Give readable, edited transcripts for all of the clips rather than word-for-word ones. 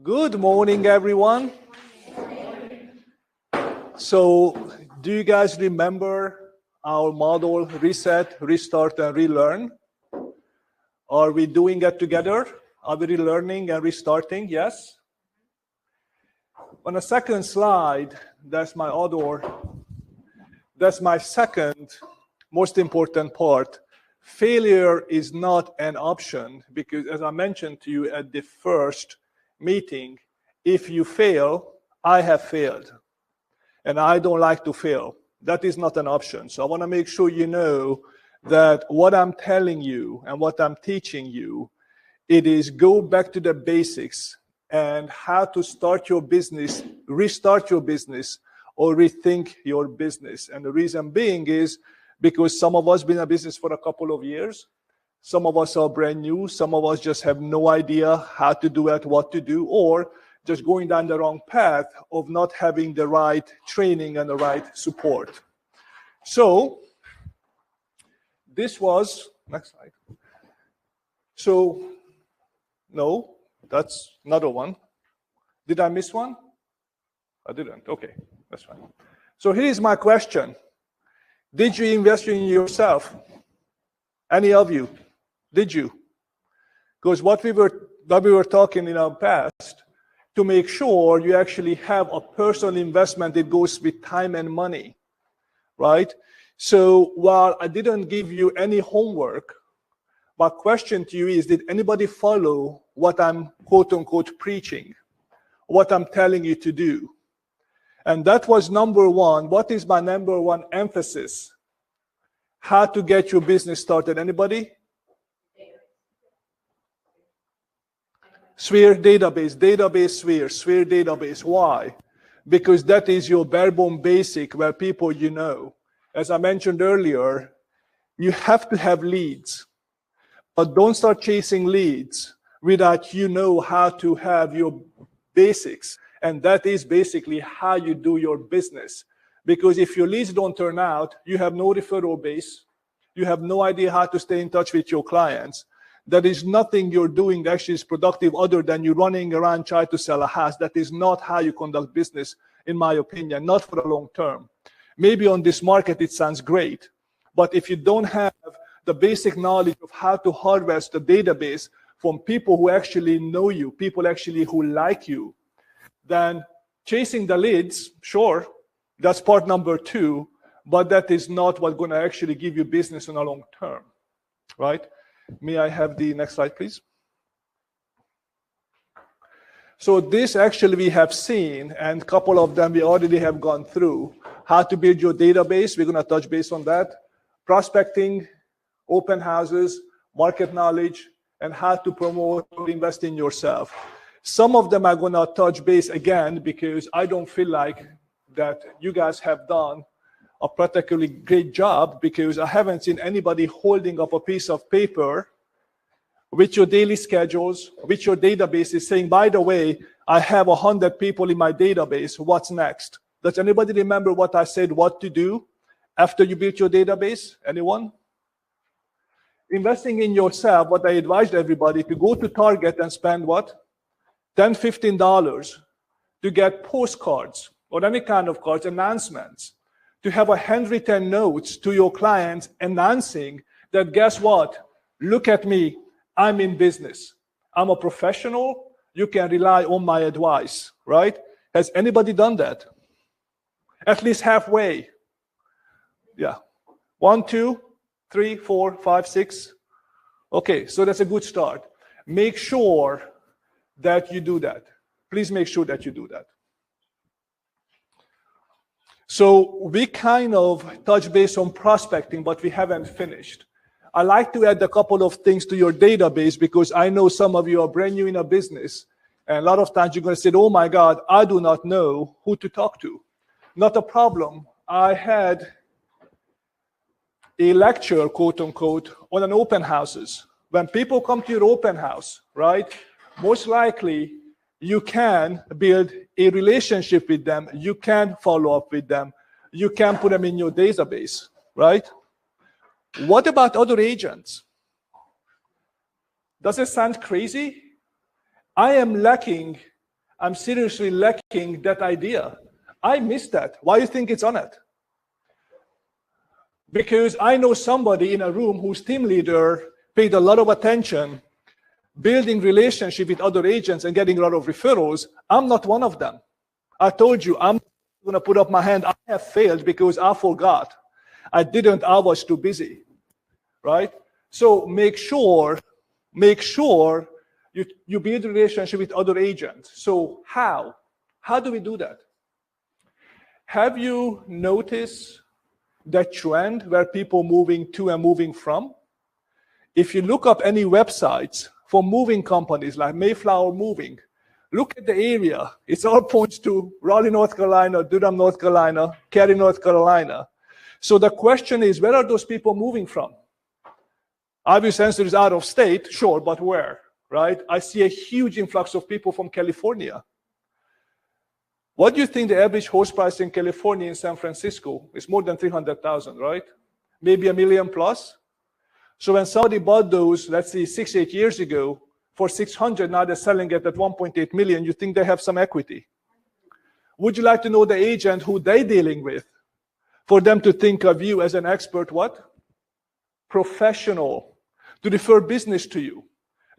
Good morning, everyone. So, do you guys remember our model reset, restart, and relearn? Are we doing it together? Are we relearning and restarting? Yes? On the second slide, that's my second most important part. Failure is not an option because, as I mentioned to you at the first meeting, if you fail, I have failed. And I don't like to fail. That is not an option. So I want to make sure you know that what I'm telling you and what I'm teaching you, it is go back to the basics and how to start your business, restart your business, or rethink your business. And the reason being is because some of us been in business for a couple of years. Some of us are brand new. Some of us just have no idea how to do it, what to do, or just going down the wrong path of not having the right training and the right support. So this was, next slide. So, no, that's another one. Did I miss one? I didn't, okay, that's fine. So here's my question. Did you invest in yourself? Any of you? Did you? Because what we were talking in our past, to make sure you actually have a personal investment that goes with time and money, right? So while I didn't give you any homework, my question to you is, did anybody follow what I'm quote unquote preaching, what I'm telling you to do? And that was number one. What is my number one emphasis? How to get your business started. Anybody? Sphere database, Sphere database. Why? Because that is your bare bone basic where people you know. As I mentioned earlier, you have to have leads, but don't start chasing leads without you know how to have your basics. And that is basically how you do your business. Because if your leads don't turn out, you have no referral base. You have no idea how to stay in touch with your clients. That is nothing you're doing that actually is productive other than you running around trying to sell a house. That is not how you conduct business, in my opinion, not for the long term. Maybe on this market it sounds great, but if you don't have the basic knowledge of how to harvest the database from people who actually know you, people actually who like you, then chasing the leads, sure, that's part number two, but that is not what's going to actually give you business in the long term, right? May I have the next slide, please? So this actually we have seen, and a couple of them we already have gone through. How to build your database, we're going to touch base on that. Prospecting, open houses, market knowledge, and how to promote or invest in yourself. Some of them are going to touch base again because I don't feel like that you guys have done a particularly great job, because I haven't seen anybody holding up a piece of paper with your daily schedules, with your database is saying, by the way, I have 100 people in my database, what's next? Does anybody remember what I said what to do after you built your database? Anyone? Investing in yourself, what I advised everybody, to go to Target and spend what? $10, $15 to get postcards or any kind of cards, announcements, to have a handwritten notes to your clients announcing that, guess what? Look at me, I'm in business. I'm a professional, you can rely on my advice, right? Has anybody done that? At least halfway. Yeah. 1, 2, 3, 4, 5, 6. Okay, so that's a good start. Make sure that you do that. Please make sure that you do that. So we kind of touch base on prospecting, but we haven't finished. I like to add a couple of things to your database because I know some of you are brand new in a business, and a lot of times you're going to say, oh my God, I do not know who to talk to. Not a problem. I had a lecture, quote unquote, on an open houses. When people come to your open house, right, most likely you can build a relationship with them, you can follow up with them, you can put them in your database, right? What about other agents? Does it sound crazy? I am lacking I'm seriously lacking that idea. I missed that. Why do you think it's on it? Because I know somebody in a room whose team leader paid a lot of attention, building relationship with other agents and getting a lot of referrals. I'm not one of them. I told you, I'm going to put up my hand. I have failed because I forgot. I was too busy, right? So make sure you build a relationship with other agents. So how do we do that? Have you noticed that trend where people moving to and moving from? If you look up any websites for moving companies like Mayflower Moving, look at the area. It all points to Raleigh, North Carolina, Durham, North Carolina, Cary, North Carolina. So the question is, where are those people moving from? Obvious answer is out of state, sure, but where, right? I see a huge influx of people from California. What do you think the average house price in California in San Francisco is? More than 300,000, right? Maybe $1 million plus. So when somebody bought those, let's say 6-8 years ago, for 600, now they're selling it at 1.8 million, you think they have some equity. Would you like to know the agent who they're dealing with for them to think of you as an expert what? Professional, to refer business to you.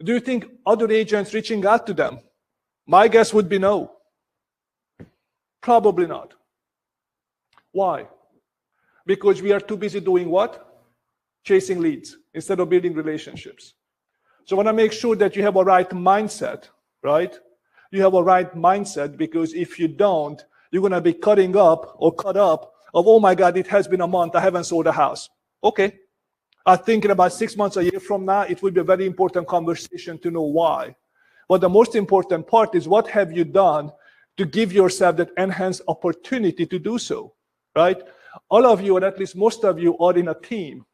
Do you think other agents reaching out to them? My guess would be no. Probably not. Why? Because we are too busy doing what? Chasing leads instead of building relationships. So I want to make sure that you have a right mindset, right? You have a right mindset, because if you don't, you're going to be cut up of, oh my God, it has been a month, I haven't sold a house. Okay. I think in about 6 months, a year from now, it will be a very important conversation to know why. But the most important part is, what have you done to give yourself that enhanced opportunity to do so, right? All of you, or at least most of you, are in a team.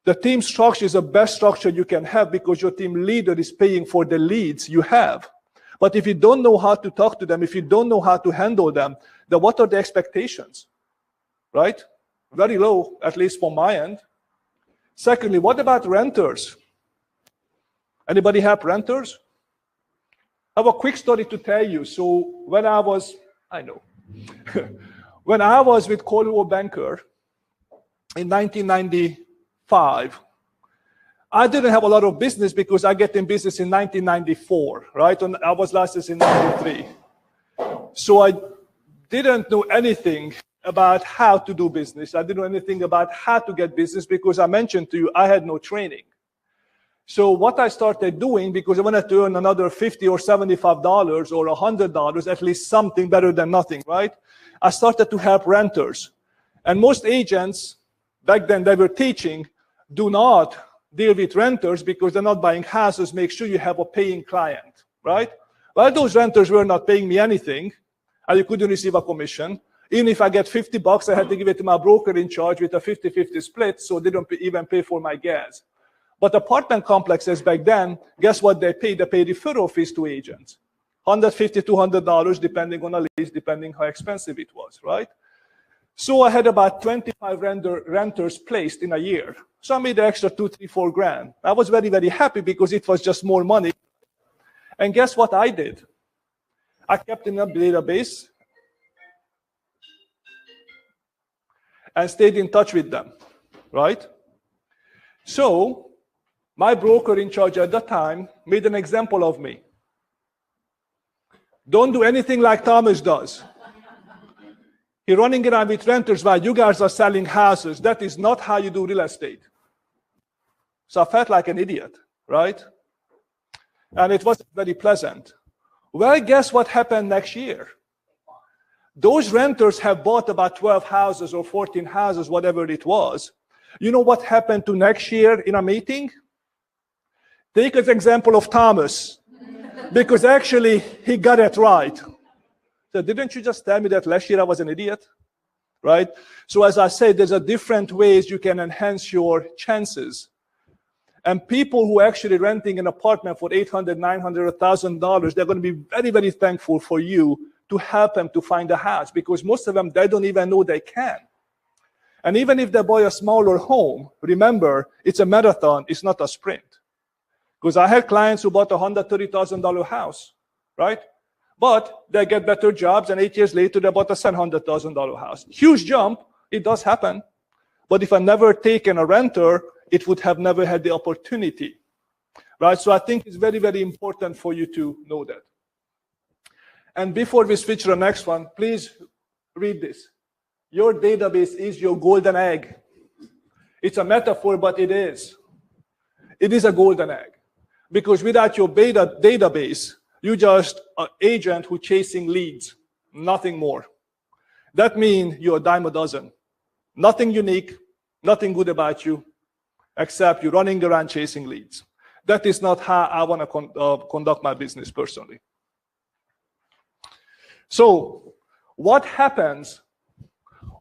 The team structure is the best structure you can have because your team leader is paying for the leads you have. But if you don't know how to talk to them, if you don't know how to handle them, then what are the expectations, right? Very low, at least from my end. Secondly, what about renters? Anybody have renters? I have a quick story to tell you. So when I was with Coldwell Banker in 1995, I didn't have a lot of business because I get in business in 1994, right? And I was licensed in 93. So I didn't know anything about how to do business. I didn't know anything about how to get business because I mentioned to you, I had no training. So what I started doing, because I wanted to earn another $50 or $75 or $100, at least something better than nothing, right? I started to help renters. And most agents, back then they were teaching, do not deal with renters because they're not buying houses. Make sure you have a paying client, right? Well, those renters were not paying me anything, and you couldn't receive a commission. Even if I get $50, I had to give it to my broker in charge with a 50-50 split, so they don't even pay for my gas. But apartment complexes back then, guess what they pay? They pay referral fees to agents. $150, $200, depending on the lease, depending how expensive it was, right? So I had about 25 renters placed in a year. So I made the extra 2, 3, 4 grand. I was very, very happy because it was just more money. And guess what I did? I kept in a database and stayed in touch with them, right? So my broker in charge at that time made an example of me. Don't do anything like Thomas does. He's running around with renters while you guys are selling houses. That is not how you do real estate. So I felt like an idiot, right? And it wasn't very pleasant. Well, guess what happened next year? Those renters have bought about 12 houses or 14 houses, whatever it was. You know what happened to next year in a meeting? Take an example of Thomas, because actually he got it right. So didn't you just tell me that last year I was an idiot? Right? So as I said, there's a different ways you can enhance your chances. And people who are actually renting an apartment for $800, $900, $1,000, they're going to be very, very thankful for you to help them to find a house, because most of them, they don't even know they can. And even if they buy a smaller home, remember, it's a marathon, it's not a sprint. Because I had clients who bought a $130,000 house, right? But they get better jobs, and 8 years later, they bought a $700,000 house. Huge jump. It does happen. But if I never taken a renter, it would have never had the opportunity. Right? So I think it's very, very important for you to know that. And before we switch to the next one, please read this. Your database is your golden egg. It's a metaphor, but it is. It is a golden egg. Because without your database, you're just an agent who's chasing leads, nothing more. That means you're a dime a dozen. Nothing unique, nothing good about you, except you're running around chasing leads. That is not how I want to conduct my business personally. So what happens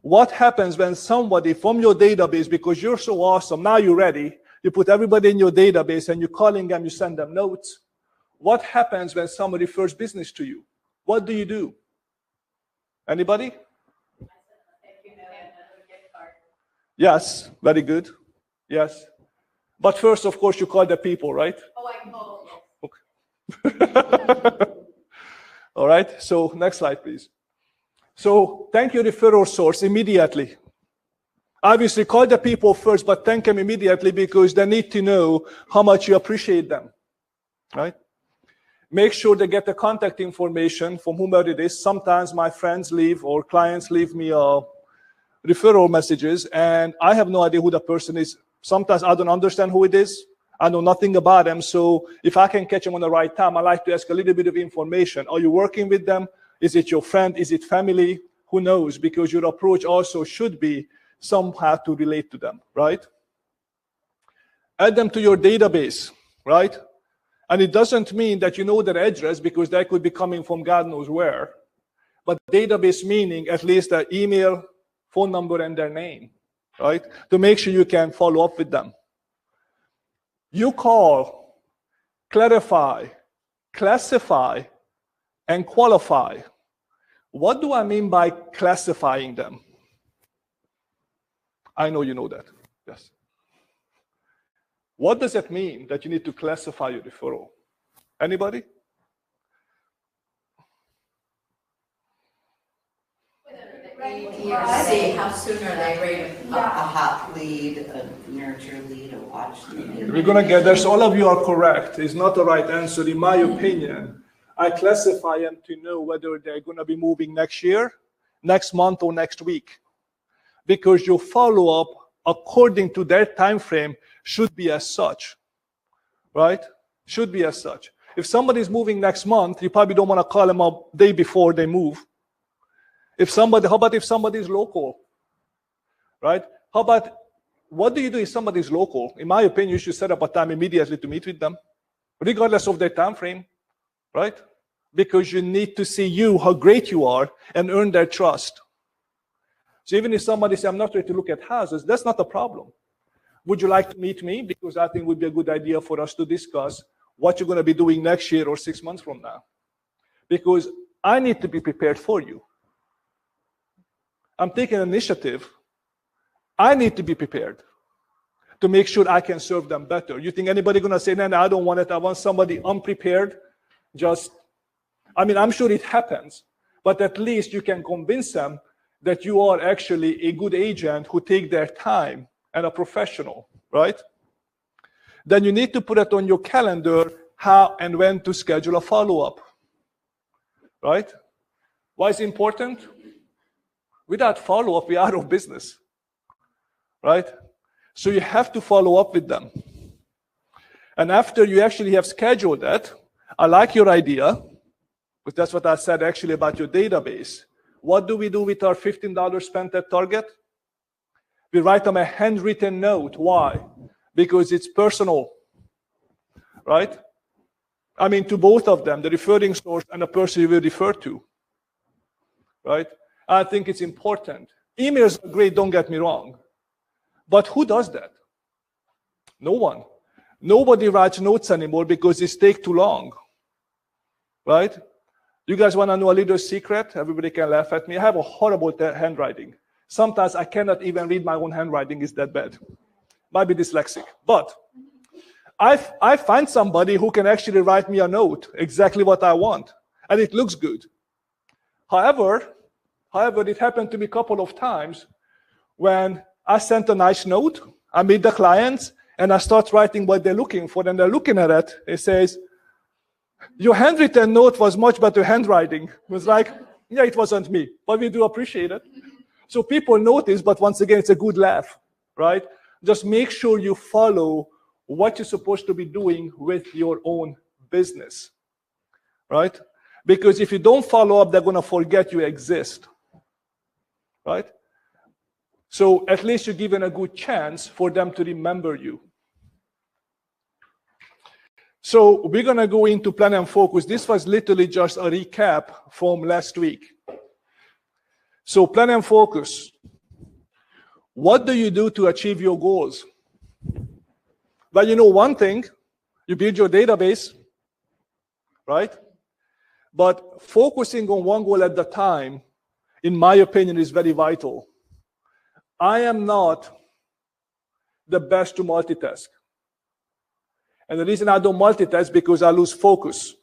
when somebody from your database, because you're so awesome, now you're ready, you put everybody in your database and you're calling them, you send them notes. What happens when somebody refers business to you? What do you do? Anybody? Yes, very good. Yes. But first, of course, you call the people, right? Oh, I call, yes. Okay. All right, so next slide, please. So thank your referral source immediately. Obviously, call the people first, but thank them immediately because they need to know how much you appreciate them, right? Make sure they get the contact information from whomever it is. Sometimes my friends leave or clients leave me referral messages, and I have no idea who the person is. Sometimes I don't understand who it is. I know nothing about them. So if I can catch them on the right time, I like to ask a little bit of information. Are you working with them? Is it your friend? Is it family? Who knows? Because your approach also should be somehow to relate to them, right? Add them to your database, right? And it doesn't mean that you know their address because they could be coming from God knows where. But database meaning at least their email, phone number, and their name, right? To make sure you can follow up with them. You call, clarify, classify, and qualify. What do I mean by classifying them? I know you know that. Yes. What does it mean that you need to classify your referral? Anybody? See how soon are they ready? A hot lead, a nurture lead, a watch lead. We're going to get there. So all of you are correct. It's not the right answer. In my opinion, I classify them to know whether they're going to be moving next year, next month, or next week. Because your follow-up, according to their time frame, should be as such, right? Should be as such. If somebody's moving next month, you probably don't want to call them a day before they move. How about if somebody's local, right? What do you do if somebody's local? In my opinion, you should set up a time immediately to meet with them, regardless of their time frame, right? Because you need to see how great you are, and earn their trust. So even if somebody says, I'm not ready to look at houses, that's not a problem. Would you like to meet me? Because I think it would be a good idea for us to discuss what you're going to be doing next year or 6 months from now. Because I need to be prepared for you. I'm taking initiative. I need to be prepared to make sure I can serve them better. You think anybody going to say, no, I don't want it. I want somebody unprepared? I'm sure it happens. But at least you can convince them that you are actually a good agent who take their time and a professional, right? Then you need to put it on your calendar how and when to schedule a follow-up, right? Why is it important? Without follow-up, we are out of business, right? So you have to follow up with them. And after you actually have scheduled that, I like your idea, but that's what I said actually about your database. What do we do with our $15 spent at Target? We write them a handwritten note. Why? Because it's personal, right? To both of them, the referring source and the person you will refer to, right? I think it's important. Emails are great, don't get me wrong. But who does that? No one. Nobody writes notes anymore because it takes too long, right? You guys want to know a little secret? Everybody can laugh at me. I have a horrible handwriting. Sometimes I cannot even read my own handwriting. It's that bad. Might be dyslexic. But I find somebody who can actually write me a note, exactly what I want. and it looks good. However, it happened to me a couple of times when I sent a nice note, I meet the clients, and I start writing what they're looking for, and they're looking at it. It says, your handwritten note was much better handwriting. It was like, yeah, it wasn't me, but we do appreciate it. So people notice, but once again, it's a good laugh, right? Just make sure you follow what you're supposed to be doing with your own business, right? Because if you don't follow up, they're going to forget you exist, right? So at least you're given a good chance for them to remember you. So we're going to go into plan and focus. This was literally just a recap from last week. So plan and focus. What do you do to achieve your goals? Well, you know one thing, you build your database, right? But focusing on one goal at a time, in my opinion, is very vital. I am not the best to multitask. And the reason I don't multitask because I lose focus.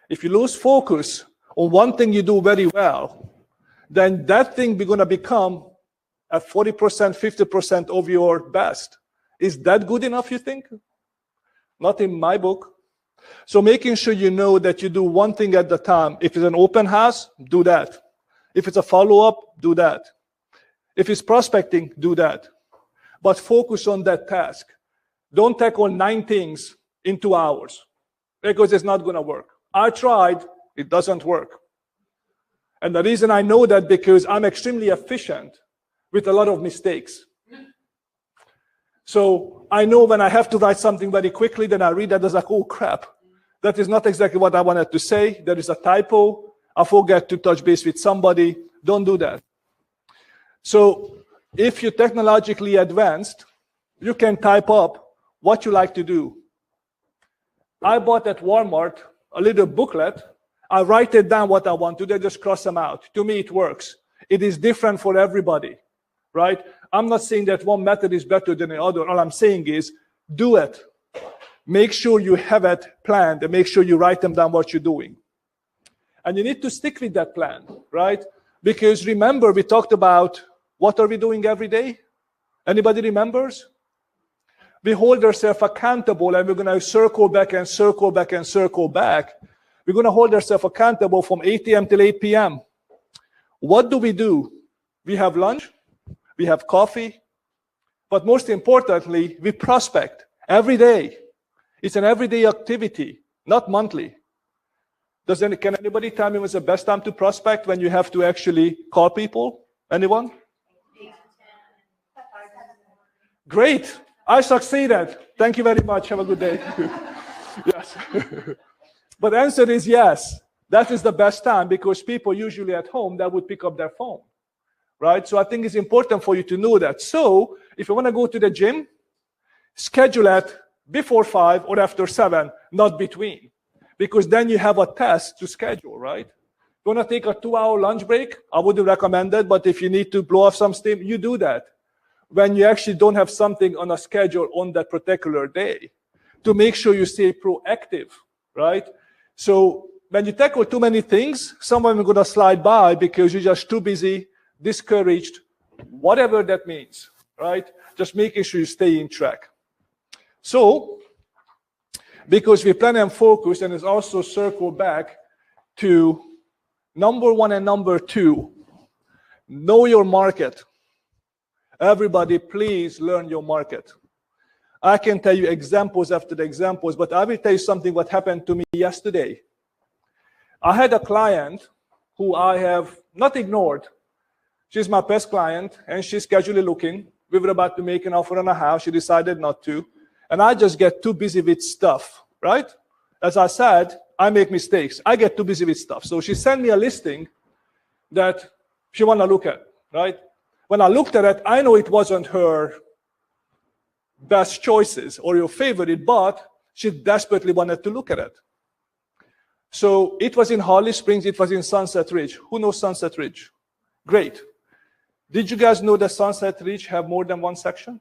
If you lose focus on one thing you do very well, then that thing is going to become at 40%, 50% of your best. Is that good enough, you think? Not in my book. So making sure you know that you do one thing at a time. If it's an open house, do that. If it's a follow-up, do that. If it's prospecting, do that. But focus on that task. Don't tackle 9 things in 2 hours because it's not going to work. I tried, it doesn't work. And the reason I know that because I'm extremely efficient with a lot of mistakes. So I know when I have to write something very quickly, then I read that as like, oh crap, that is not exactly what I wanted to say. There is a typo. I forget to touch base with somebody. Don't do that. So if you're technologically advanced, you can type up what you like to do. I bought at Walmart a little booklet. I write it down what I want to do, then just cross them out. To me, it works. It is different for everybody, right? I'm not saying that one method is better than the other. All I'm saying is do it. Make sure you have it planned and make sure you write them down what you're doing. And you need to stick with that plan, right? Because remember, we talked about what are we doing every day? Anybody remembers? We hold ourselves accountable and we're going to circle back and circle back and circle back. We're going to hold ourselves accountable from 8 a.m. till 8 p.m. What do? We have lunch, we have coffee, but most importantly, we prospect every day. It's an everyday activity, not monthly. Can anybody tell me what's the best time to prospect when you have to actually call people? Anyone? Great. I succeeded. Thank you very much. Have a good day. Yes. But the answer is yes. That is the best time because people usually at home that would pick up their phone, right? So I think it's important for you to know that. So if you want to go to the gym, schedule it before 5 or after 7, not between, because then you have a test to schedule, right? If you want to take a 2-hour lunch break, I wouldn't recommend it, but if you need to blow off some steam, you do that when you actually don't have something on a schedule on that particular day to make sure you stay proactive, right? So when you tackle too many things, someone is going to slide by because you're just too busy, discouraged, whatever that means, right? Just making sure you stay in track. So, because we plan and focus, and it's also circle back to number 1 and number 2, know your market. Everybody, please learn your market. I can tell you examples after the examples, but I will tell you something what happened to me yesterday. I had a client who I have not ignored. She's my best client, and she's casually looking. We were about to make an offer on a house. She decided not to. And I just get too busy with stuff, right? As I said, I make mistakes. I get too busy with stuff. So she sent me a listing that she want to look at, right? When I looked at it, I know it wasn't her best choices or your favorite, but she desperately wanted to look at it. So it was in Holly Springs. It was in Sunset Ridge. Who knows Sunset Ridge? Great. Did you guys know that Sunset Ridge have more than one section?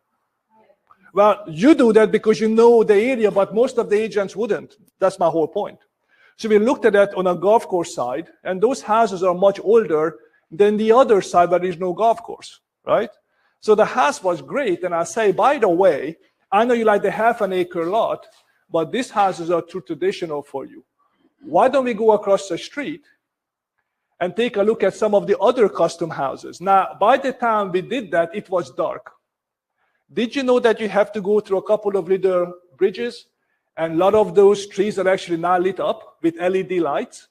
Well, you do that because you know the area, but most of the agents wouldn't. That's my whole point. So we looked at that on a golf course side, and those houses are much older than the other side where there's no golf course, right? So the house was great, and I say, by the way, I know you like the half-an-acre lot, but these houses are too traditional for you. Why don't we go across the street and take a look at some of the other custom houses? Now, by the time we did that, it was dark. Did you know that you have to go through a couple of little bridges, and a lot of those trees are actually now lit up with LED lights?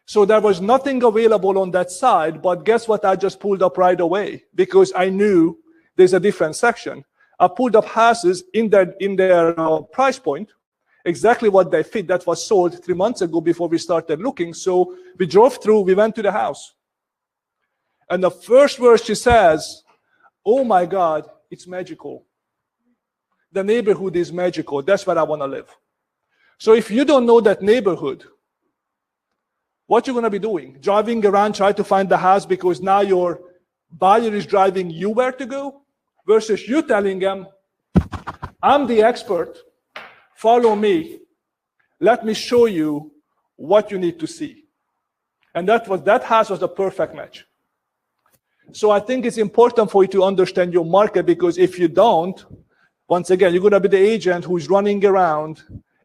So there was nothing available on that side, but guess what? I just pulled up right away because I knew there's a different section. I pulled up houses in their price point, exactly what they fit, that was sold 3 months ago before we started looking. So we drove through, we went to the house. And the first verse she says, oh my God, it's magical. The neighborhood is magical. That's where I want to live. So if you don't know that neighborhood, what you're going to be doing? Driving around, trying to find the house because now your buyer is driving you where to go, versus you telling them, I'm the expert, follow me, let me show you what you need to see. And that house was the perfect match. So I think it's important for you to understand your market, because if you don't, once again, you're going to be the agent who's running around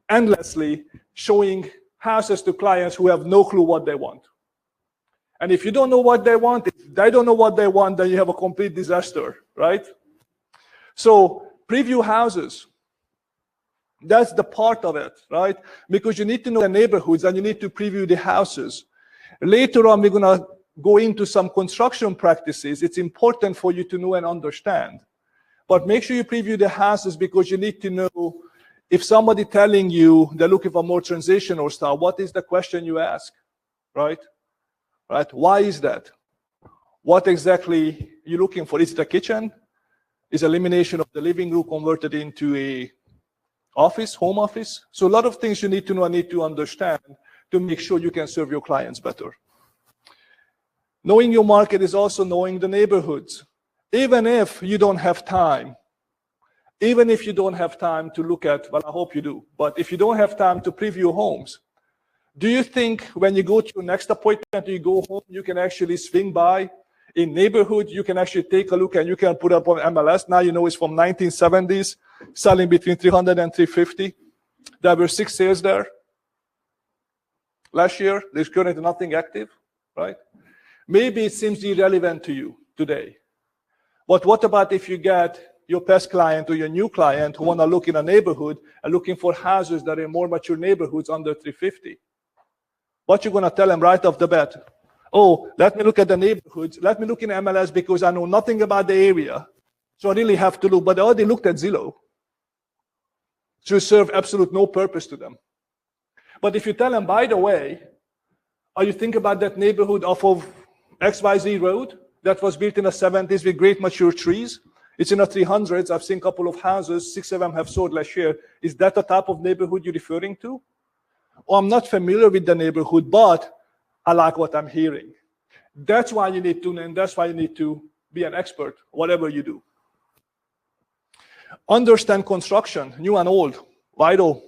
endlessly showing houses to clients who have no clue what they want. And if you don't know what they want, if they don't know what they want, then you have a complete disaster, right? So preview houses. That's the part of it, right? Because you need to know the neighborhoods and you need to preview the houses. Later on, we're going to go into some construction practices. It's important for you to know and understand. But make sure you preview the houses, because you need to know if somebody telling you they're looking for more transitional style, what is the question you ask, right? Right? Why is that? What exactly are you looking for? Is it a kitchen? Is elimination of the living room converted into a office, home office? So a lot of things you need to know and need to understand to make sure you can serve your clients better. Knowing your market is also knowing the neighborhoods. Even if you don't have time, even if you don't have time to look at, well, I hope you do, but if you don't have time to preview homes, do you think when you go to your next appointment, you go home, you can actually swing by a neighborhood, you can actually take a look and you can put up on MLS? Now you know it's from 1970s, selling between 300 and 350. There were 6 sales there. Last year, there's currently nothing active, right? Maybe it seems irrelevant to you today. But what about if you get your past client or your new client who want to look in a neighborhood and looking for houses that are in more mature neighborhoods under 350? What you going to tell them right off the bat? Oh, let me look at the neighborhoods. Let me look in MLS because I know nothing about the area. So I really have to look. But they already looked at Zillow. So you serve absolute no purpose to them. But if you tell them, by the way, are you thinking about that neighborhood off of XYZ Road that was built in the 70s with great mature trees? It's in the 300s. I've seen a couple of houses, 6 of them have sold last year. Is that the type of neighborhood you're referring to? Or I'm not familiar with the neighborhood, but I like what I'm hearing. That's why you need to know, and that's why you need to be an expert, whatever you do. Understand construction, new and old, vital,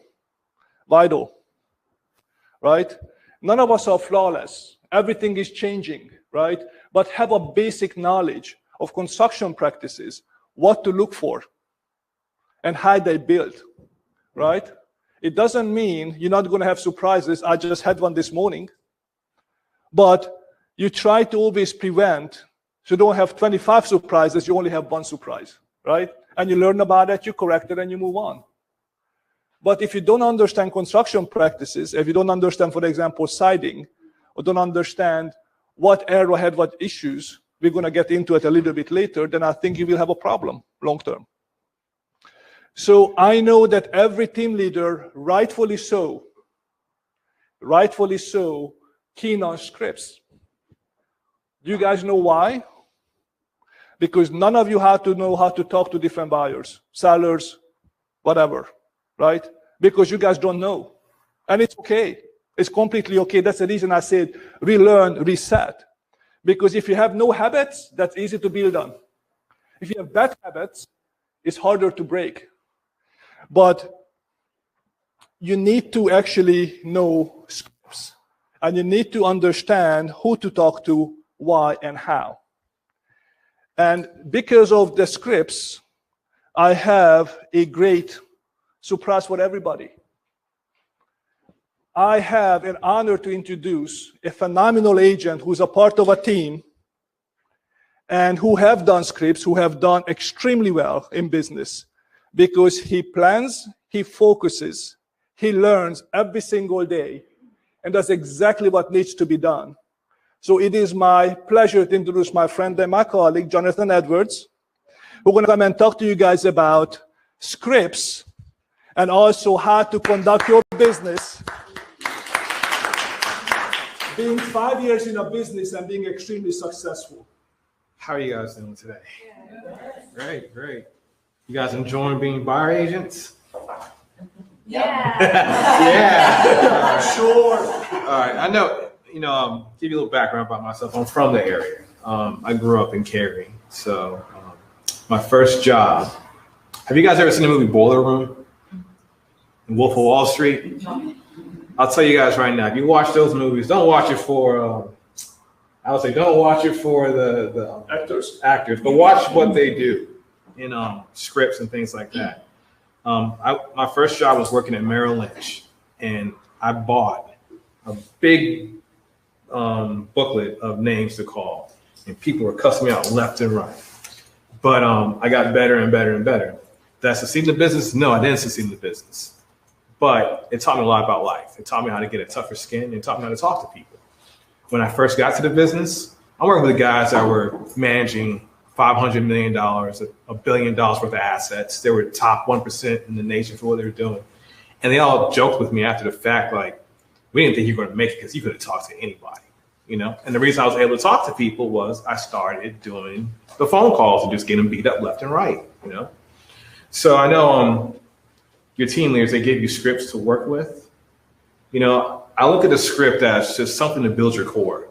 right? None of us are flawless. Everything is changing, right? But have a basic knowledge of construction practices, what to look for, and how they build, right? It doesn't mean you're not going to have surprises. I just had one this morning. But you try to always prevent, so you don't have 25 surprises, you only have 1 surprise, right? And you learn about it, you correct it, and you move on. But if you don't understand construction practices, if you don't understand, for example, siding, or don't understand what area had what issues, we're going to get into it a little bit later, then I think you will have a problem long term. So I know that every team leader, rightfully so, keen on scripts. Do you guys know why? Because none of you have to know how to talk to different buyers, sellers, whatever, right? Because you guys don't know. And it's okay. It's completely okay. That's the reason I said relearn, reset. Because if you have no habits, that's easy to build on. If you have bad habits, it's harder to break. But you need to actually know scripts, and you need to understand who to talk to, why, and how. And because of the scripts, I have a great surprise for everybody. I have an honor to introduce a phenomenal agent who's a part of a team and who have done scripts, who have done extremely well in business, because he plans, he focuses, he learns every single day, and that's exactly what needs to be done. So it is my pleasure to introduce my friend and my colleague, Jonathan Edwards, who's going to come and talk to you guys about scripts and also how to conduct your business. Being 5 years in a business and being extremely successful. How are you guys doing today? Great, great. You guys enjoying being buyer agents? Yeah. Yeah. Sure. All right. I know, give you a little background about myself. I'm from the area. I grew up in Cary. So my first job, have you guys ever seen the movie Boiler Room? Wolf of Wall Street? I'll tell you guys right now, if you watch those movies, don't watch it for, I would say don't watch it for the actors, but watch what they do in scripts and things like that. My first job was working at Merrill Lynch, and I bought a big booklet of names to call, and people were cussing me out left and right. But I got better and better and better. Did I succeed in the business? No, I didn't succeed in the business. But it taught me a lot about life. It taught me how to get a tougher skin. It taught me how to talk to people. When I first got to the business, I'm working with guys that were managing $500 million, $1 billion worth of assets. They were top 1% in the nation for what they were doing. And they all joked with me after the fact, like, we didn't think you were going to make it because you could have talked to anybody, And the reason I was able to talk to people was I started doing the phone calls and just getting beat up left and right, So I know your team leaders, they give you scripts to work with. I look at a script as just something to build your core.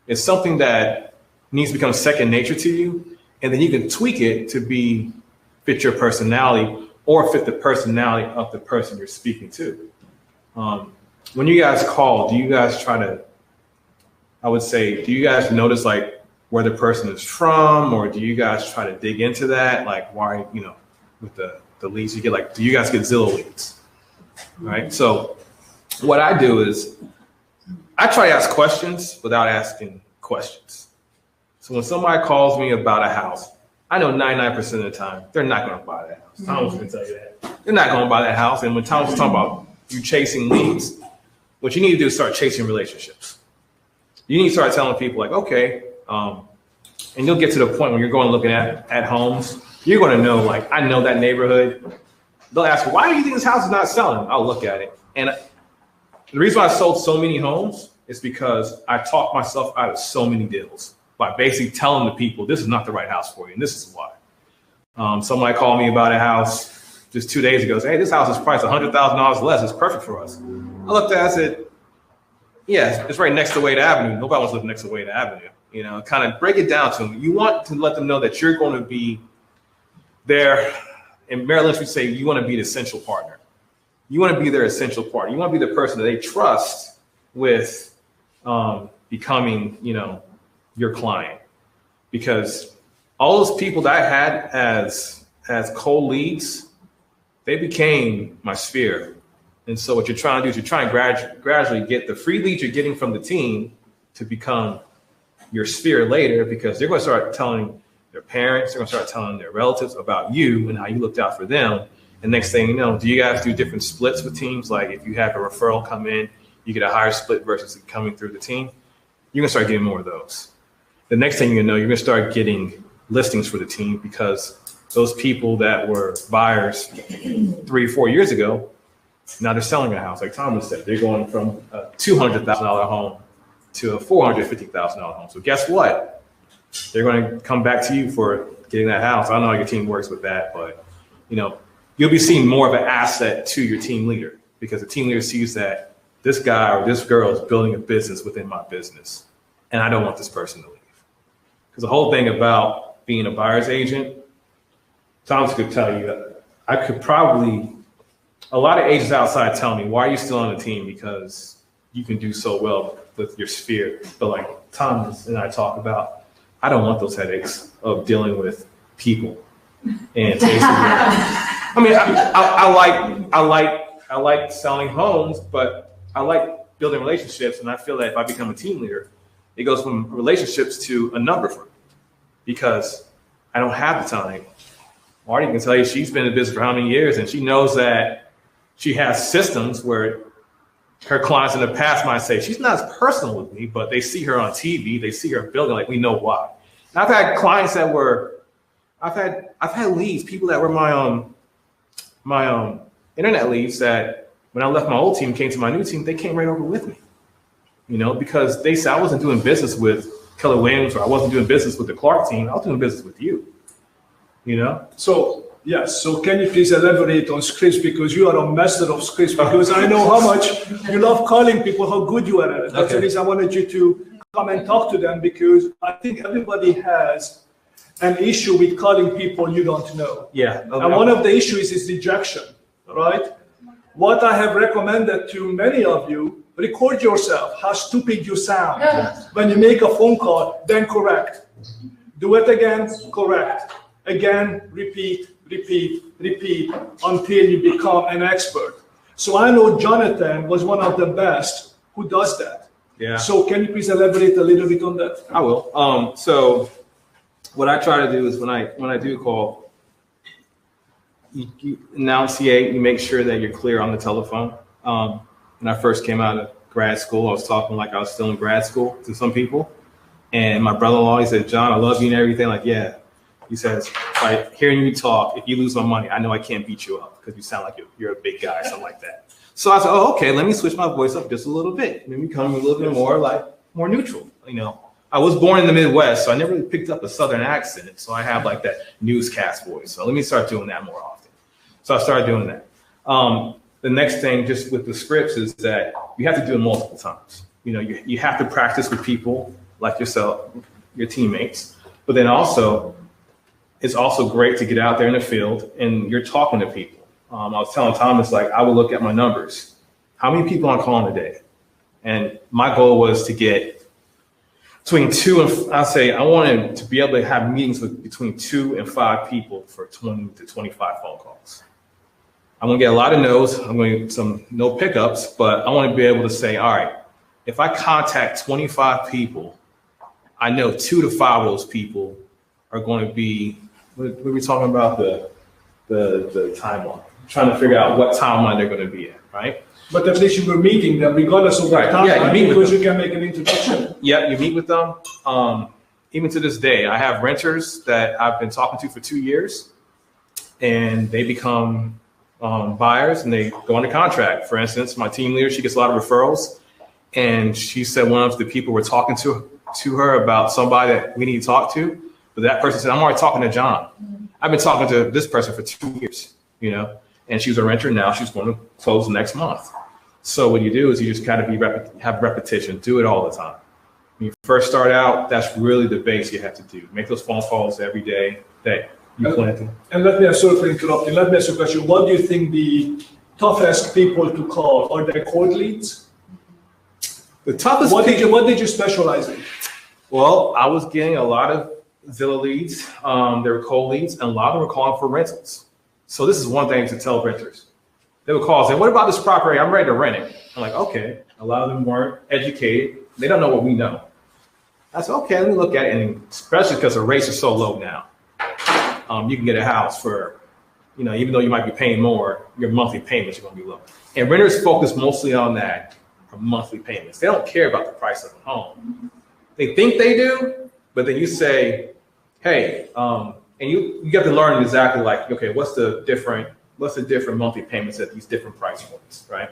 It's something that needs to become second nature to you, and then you can tweak it to fit your personality or fit the personality of the person you're speaking to. When you guys call, do you guys do you guys notice like where the person is from, or do you guys try to dig into that? Like why, with the leads you get, like, do you guys get Zillow leads? Right? So what I do is I try to ask questions without asking questions. So when somebody calls me about a house, I know 99% of the time, they're not going to buy that house. Thomas can tell you that. They're not going to buy that house. And when Thomas was talking about you chasing leads, what you need to do is start chasing relationships. You need to start telling people like, okay, and you'll get to the point when you're going looking at homes, you're going to know, like, I know that neighborhood. They'll ask, why do you think this house is not selling? I'll look at it. And the reason why I sold so many homes is because I talked myself out of so many deals by basically telling the people, this is not the right house for you, and this is why. Somebody called me about a house just 2 days ago, said, hey, this house is priced $100,000 less. It's perfect for us. I looked at it, I said, yeah, it's right next to Wade Avenue. Nobody wants to live next to Wade Avenue. Kind of break it down to them. You want to let them know that you're going to be there. In Merrill Lynch, we say you want to be the essential partner. You want to be their essential partner. You want to be the person that they trust with becoming, your client. Because all those people that I had as cold leads, they became my sphere. And so what you're trying to do is you're trying to gradually get the free leads you're getting from the team to become your sphere later, because they're going to start telling their parents, they're going to start telling their relatives about you and how you looked out for them. And next thing you know, do you guys do different splits with teams? Like if you have a referral come in, you get a higher split versus it coming through the team. You're going to start getting more of those. The next thing you know, you're going to start getting listings for the team, because those people that were buyers 3 or 4 years ago, now they're selling a house. Like Thomas said, they're going from a $200,000 home to a $450,000 home. So guess what? They're going to come back to you for getting that house. I don't know how your team works with that, but you'll be seeing more of an asset to your team leader, because the team leader sees that this guy or this girl is building a business within my business, and I don't want this person to leave. Because the whole thing about being a buyer's agent, Thomas could tell you, I could probably a lot of agents outside tell me, why are you still on the team? Because you can do so well with your sphere. But like Thomas and I talk about, I don't want those headaches of dealing with people. And basically, I mean, I like selling homes, but I like building relationships. And I feel that if I become a team leader, it goes from relationships to a number for me, because I don't have the time. Marty can tell you she's been in business for how many years, and she knows that she has systems where her clients in the past might say she's not as personal with me, but they see her on TV, they see her building, like we know why. And I've had clients that were, I've had leads, people that were my internet leads that when I left my old team, came to my new team, they came right over with me, you know, because they said I wasn't doing business with Keller Williams, or I wasn't doing business with the Clark team, I was doing business with you, you know? So, yes, so can you please elaborate on scripts, because you are a master of scripts, because I know how much you love calling people, how good you are at it. That's the reason I wanted you to come and talk to them, because I think everybody has an issue with calling people you don't know. Yeah. And one of the issues is rejection, right? What I have recommended to many of you, record yourself, how stupid you sound. When you make a phone call, then correct. Do it again, correct. Again, repeat, repeat, repeat, until you become an expert. So I know Jonathan was one of the best who does that. Yeah. So can you please elaborate a little bit on that? I will. So what I try to do is when I do call, you enunciate, you make sure that you're clear on the telephone. When I first came out of grad school, I was talking like I was still in grad school to some people. And my brother-in-law, he said, John, I love you and everything. Like, yeah. He says, by hearing you talk, if you lose my money, I know I can't beat you up because you sound like you're a big guy, something like that. So I said, oh, okay, let me switch my voice up just a little bit. Let me become a little bit more neutral. You know, I was born in the Midwest, so I never really picked up a Southern accent. So I have like that newscast voice. So let me start doing that more often. So I started doing that. The next thing just with the scripts is that you have to do it multiple times. You know, you have to practice with people like yourself, your teammates, but then also, it's also great to get out there in the field and you're talking to people. I was telling Thomas, like, I would look at my numbers. How many people I'm calling a day? And my goal was to get between 2 and, I say, I wanted to be able to have meetings with between 2 and 5 people for 20 to 25 phone calls. I'm gonna get a lot of no's. I'm going to get some no pickups, but I want to be able to say, all right, if I contact 25 people, I know 2 to 5 of those people are going to be, what are we talking about, the timeline? I'm trying to figure out what timeline they're going to be at, right? But at least you were meeting them regardless of what time, yeah, you meet because with you can make an introduction. Yeah, you meet with them. Even to this day, I have renters that I've been talking to for 2 years, and they become buyers and they go under contract. For instance, my team leader, she gets a lot of referrals, and she said one of the people were talking to her about somebody that we need to talk to. But that person said, I'm already talking to John. I've been talking to this person for 2 years, you know, and she was a renter. Now she's going to close next month. So what you do is you just kind of have repetition, do it all the time. When you first start out, that's really the base you have to do. Make those phone calls every day that you plan to. And let me ask you for interrupting. Let me ask you a question. What do you think the toughest people to call are? They cold leads? The toughest. What did you specialize in? Well, I was getting a lot of Zillow leads, there were cold leads, and a lot of them were calling for rentals. So this is one thing to tell renters. They would call and say, what about this property? I'm ready to rent it. I'm like, okay. A lot of them weren't educated. They don't know what we know. I said, okay, let me look at it. And especially because the rates are so low now, you can get a house for, you know, even though you might be paying more, your monthly payments are going to be low. And renters focus mostly on that, monthly payments. They don't care about the price of the home. They think they do, but then you say, hey, and you get to learn exactly like, okay, what's the different monthly payments at these different price points, right?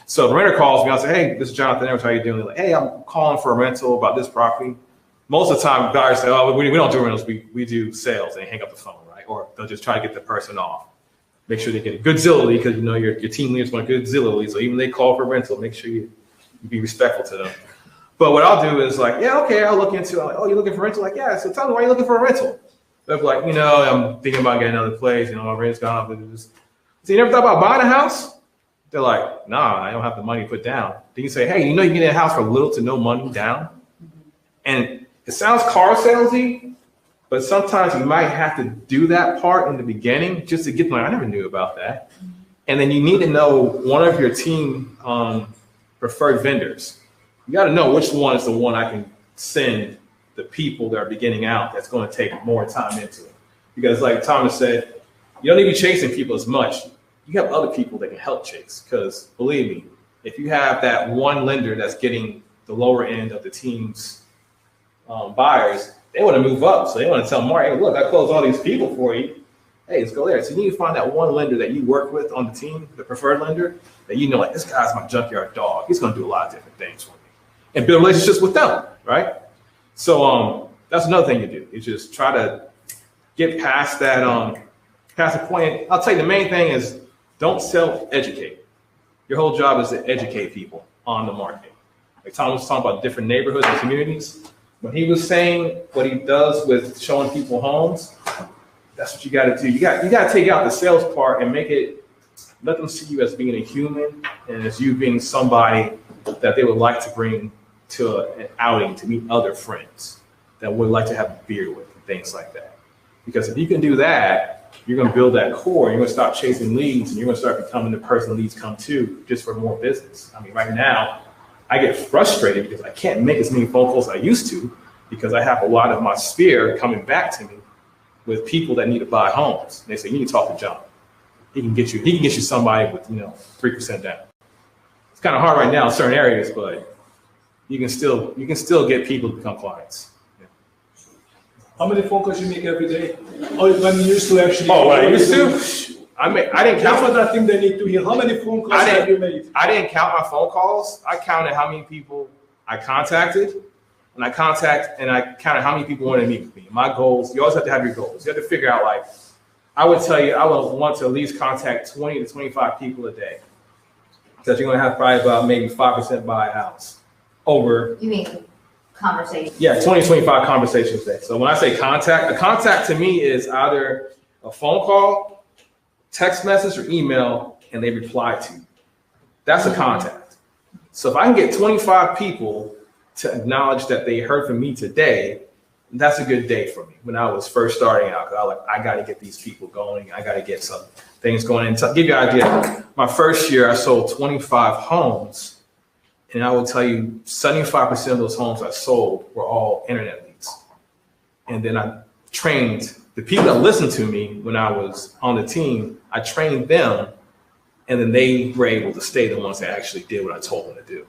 So the renter calls me, I'll say, hey, this is Jonathan Edwards, how you doing? Like, hey, I'm calling for a rental about this property. Most of the time, buyers say, oh, we don't do rentals, we do sales, and hang up the phone, right? Or they'll just try to get the person off. Make sure they get a good Zillow lead, because you know your team leaders want a good Zillow lead. So even they call for rental, make sure you be respectful to them. But what I'll do is like, yeah, okay, I'll look into it. Like, oh, you're looking for rental? Like, yeah, so tell me why you're looking for a rental. They're like, you know, I'm thinking about getting another place, you know, my rent's gone up. So you never thought about buying a house? They're like, nah, I don't have the money to put down. Then you say, hey, you know, you can get a house for little to no money down. And it sounds car salesy, but sometimes you might have to do that part in the beginning just to get them. I never knew about that. And then you need to know one of your team preferred vendors. You got to know which one is the one I can send the people that are beginning out that's going to take more time into it. Because like Thomas said, you don't need to be chasing people as much. You have other people that can help chase. Because believe me, if you have that one lender that's getting the lower end of the team's buyers, they want to move up. So they want to tell Mark, hey, look, I closed all these people for you. Hey, let's go there. So you need to find that one lender that you work with on the team, the preferred lender, that you know, like, this guy's my junkyard dog. He's going to do a lot of different things for me. And build relationships with them, right? So that's another thing you do, is just try to get past that, past the point. I'll tell you, the main thing is don't self-educate. Your whole job is to educate people on the market. Like Tom was talking about different neighborhoods and communities. When he was saying what he does with showing people homes, that's what you got to do. You got to take out the sales part and let them see you as being a human and as you being somebody that they would like to bring to an outing to meet other friends that would like to have a beer with and things like that. Because if you can do that, you're going to build that core. You're going to stop chasing leads, and you're going to start becoming the person leads come to just for more business. I mean, right now, I get frustrated because I can't make as many phone calls as I used to because I have a lot of my sphere coming back to me with people that need to buy homes. And they say, you need to talk to John. He can get you somebody with 3% down. It's kind of hard right now in certain areas, but you can still get people to become clients. Yeah. How many phone calls you make every day? Or when you used to actually? Oh, what I used to? I didn't count. That's what I think they need to hear. How many phone calls have you made? I didn't count my phone calls. I counted how many people I contacted, and I counted how many people wanted to meet with me. My goals. You always have to have your goals. You have to figure out, like, I would tell you, I would want to at least contact 20 to 25 people a day. Because you're going to have probably about maybe 5% buy a house. Over. You mean conversation? Yeah, 20, 25 conversations a day. So when I say contact, a contact to me is either a phone call, text message, or email, and they reply to you. That's a contact. So if I can get 25 people to acknowledge that they heard from me today, that's a good day for me. When I was first starting out, I got to get these people going. I got to get some things going. And to give you an idea, my first year, I sold 25 homes. And I will tell you, 75% of those homes I sold were all internet leads. And then I trained the people that listened to me when I was on the team. I trained them, and then they were able to stay the ones that actually did what I told them to do.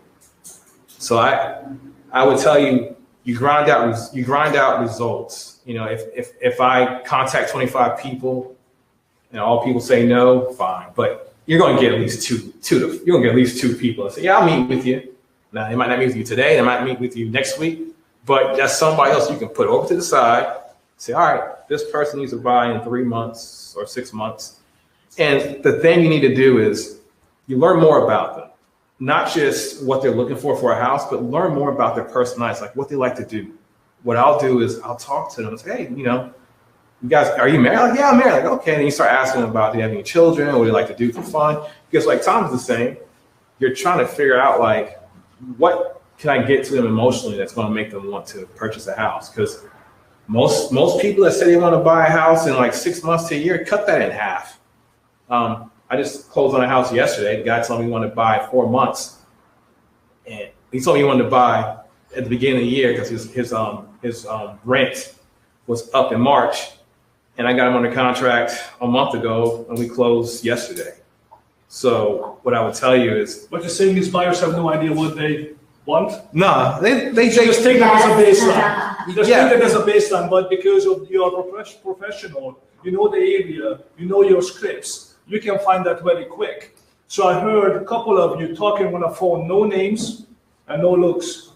So I would tell you, you grind out results. If I contact 25 people and all people say no, fine. But you're going to get at least you're going to get at least two people that say, yeah, I'll meet with you. Now, they might not meet with you today. They might meet with you next week. But that's somebody else you can put over to the side. Say, all right, this person needs to buy in 3 months or 6 months. And the thing you need to do is you learn more about them. Not just what they're looking for a house, but learn more about their personalities, like what they like to do. What I'll do is I'll talk to them and say, hey, you guys, are you married? Like, yeah, I'm married. Like, okay. And you start asking them about, do they have any children? What do they like to do for fun? Because like Tom's the same, you're trying to figure out, like, what can I get to them emotionally that's going to make them want to purchase a house? Because most people that say they want to buy a house in like 6 months to a year, cut that in half. I just closed on a house yesterday. The guy told me he wanted to buy 4 months. And he told me he wanted to buy at the beginning of the year because his rent was up in March. And I got him under contract a month ago, and we closed yesterday. So what I would tell you is... What you're saying is buyers have no idea what they want? No, they just take that as a baseline. You just take that as a baseline, but because of you're a professional, you know the area, you know your scripts, you can find that very quick. So I heard a couple of you talking on the phone, no names and no looks.